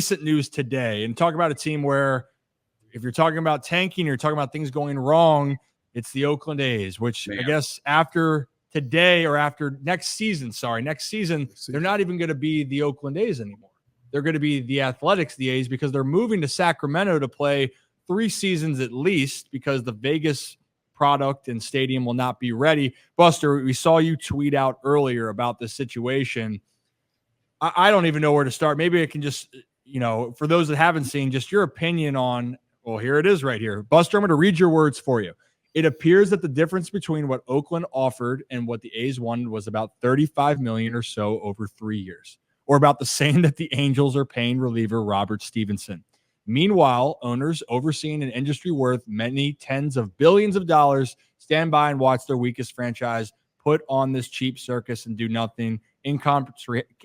recent news today, and talk about a team where if you're talking about tanking, you're talking about things going wrong, it's the Oakland A's, which I guess after today or after next season, they're not even going to be the Oakland A's anymore. They're going to be the Athletics, the A's, because they're moving to Sacramento to play 3 seasons at least because the Vegas product and stadium will not be ready. Buster, we saw you tweet out earlier about this situation. I don't even know where to start. Maybe I can just, for those that haven't seen, just your opinion on, well, here it is right here. Buster, I'm going to read your words for you. It appears that the difference between what Oakland offered and what the A's wanted was about $35 million or so over 3 years, or about the same that the Angels are paying reliever Robert Stevenson. Meanwhile, owners overseeing an industry worth many tens of billions of dollars stand by and watch their weakest franchise put on this cheap circus and do nothing.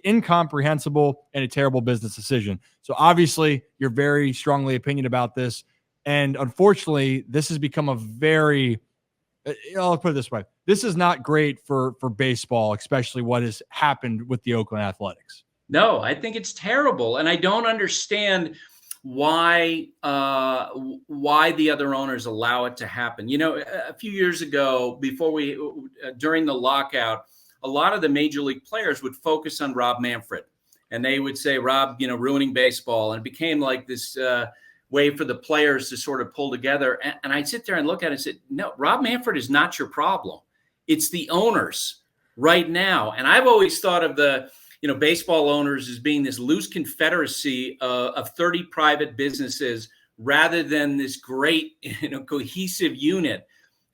Incomprehensible and a terrible business decision. So obviously, you're very strongly opinion about this. And unfortunately, this has become a very, I'll put it this way. This is not great for baseball, especially what has happened with the Oakland Athletics. No, I think it's terrible. And I don't understand why the other owners allow it to happen. A few years ago, during the lockout, a lot of the major league players would focus on Rob Manfred, and they would say, Rob, ruining baseball. And it became like this way for the players to sort of pull together. And I'd sit there and look at it and say, no, Rob Manfred is not your problem. It's the owners right now. And I've always thought of the baseball owners as being this loose confederacy of 30 private businesses rather than this great, cohesive unit.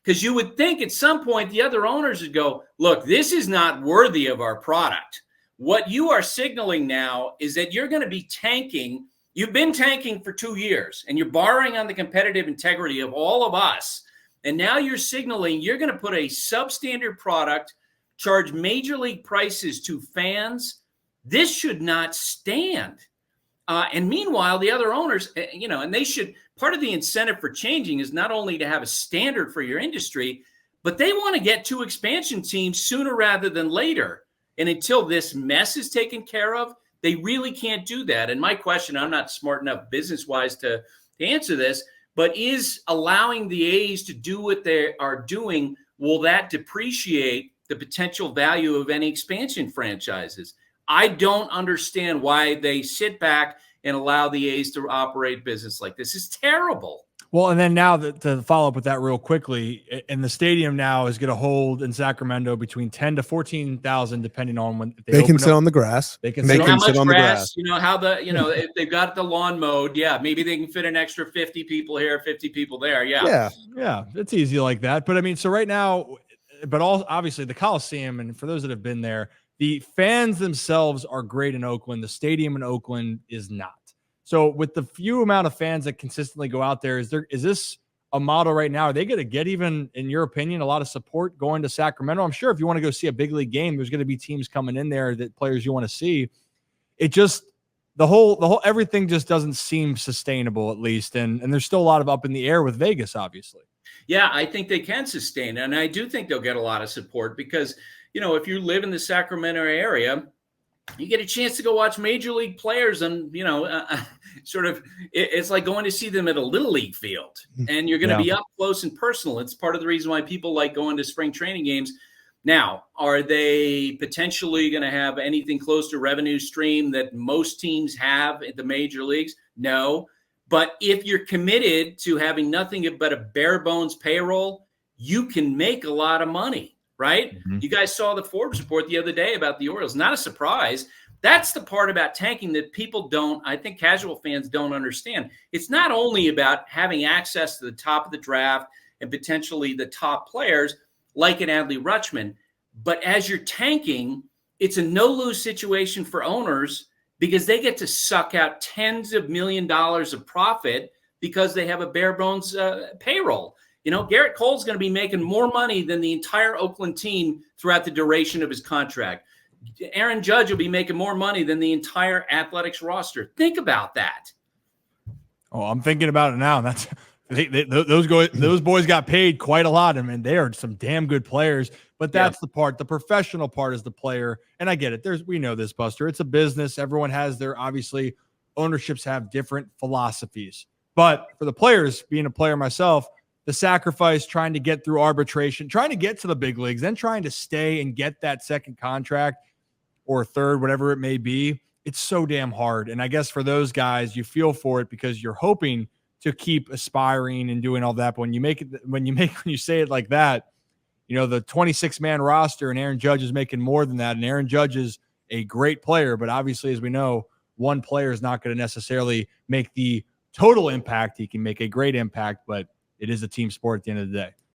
Because you would think at some point the other owners would go, look, this is not worthy of our product. What you are signaling now is that you're going to be tanking. You've been tanking for 2 years, and you're borrowing on the competitive integrity of all of us. And now you're signaling you're going to put a substandard product, charge major league prices to fans. This should not stand. And meanwhile, the other owners, and they should, part of the incentive for changing is not only to have a standard for your industry, but they want to get 2 expansion teams sooner rather than later. And until this mess is taken care of, they really can't do that. And my question, I'm not smart enough business-wise to answer this, but is allowing the A's to do what they are doing, will that depreciate the potential value of any expansion franchises? I don't understand why they sit back and allow the A's to operate business like this. It's terrible. Well, and then now to follow up with that real quickly, and the stadium now is going to hold in Sacramento between 10 to 14,000, depending on when they can sit on the grass. They can sit on the grass. If they've got the lawn mowed, maybe they can fit an extra 50 people here, 50 people there. Yeah, it's easy like that. But I mean, so right now, obviously the Coliseum, and for those that have been there, the fans themselves are great in Oakland. The stadium in Oakland is not. So with the few amount of fans that consistently go out there, is this a model right now? Are they going to get, even in your opinion, a lot of support going to Sacramento? I'm sure if you want to go see a big league game, there's going to be teams coming in there that players you want to see. It just, the whole everything just doesn't seem sustainable, at least. And there's still a lot of up in the air with Vegas, obviously. Yeah, I think they can sustain it. And I do think they'll get a lot of support because, if you live in the Sacramento area, you get a chance to go watch major league players and, it's like going to see them at a little league field, and you're going to be up close and personal. It's part of the reason why people like going to spring training games. Now, are they potentially going to have anything close to revenue stream that most teams have at the major leagues? No. But if you're committed to having nothing but a bare bones payroll, you can make a lot of money. Right? Mm-hmm. You guys saw the Forbes report the other day about the Orioles. Not a surprise. That's the part about tanking that people I think casual fans don't understand. It's not only about having access to the top of the draft and potentially the top players like an Adley Rutschman, but as you're tanking, it's a no-lose situation for owners because they get to suck out tens of $millions of profit because they have a bare bones payroll. Garrett Cole's going to be making more money than the entire Oakland team throughout the duration of his contract. Aaron Judge will be making more money than the entire Athletics roster. Think about that. Oh, I'm thinking about it now. That's those boys got paid quite a lot. I mean, they are some damn good players. But that's the part. The professional part is the player. And I get it. We know this, Buster. It's a business. Everyone has their obviously ownerships have different philosophies. But for the players, being a player myself, the sacrifice, trying to get through arbitration, trying to get to the big leagues, then trying to stay and get that second contract or third, whatever it may be, it's so damn hard. And I guess for those guys, you feel for it because you're hoping to keep aspiring and doing all that. But when you say it like that, you know, the 26-man roster and Aaron Judge is making more than that. And Aaron Judge is a great player, but obviously, as we know, one player is not going to necessarily make the total impact. He can make a great impact, but it is a team sport at the end of the day.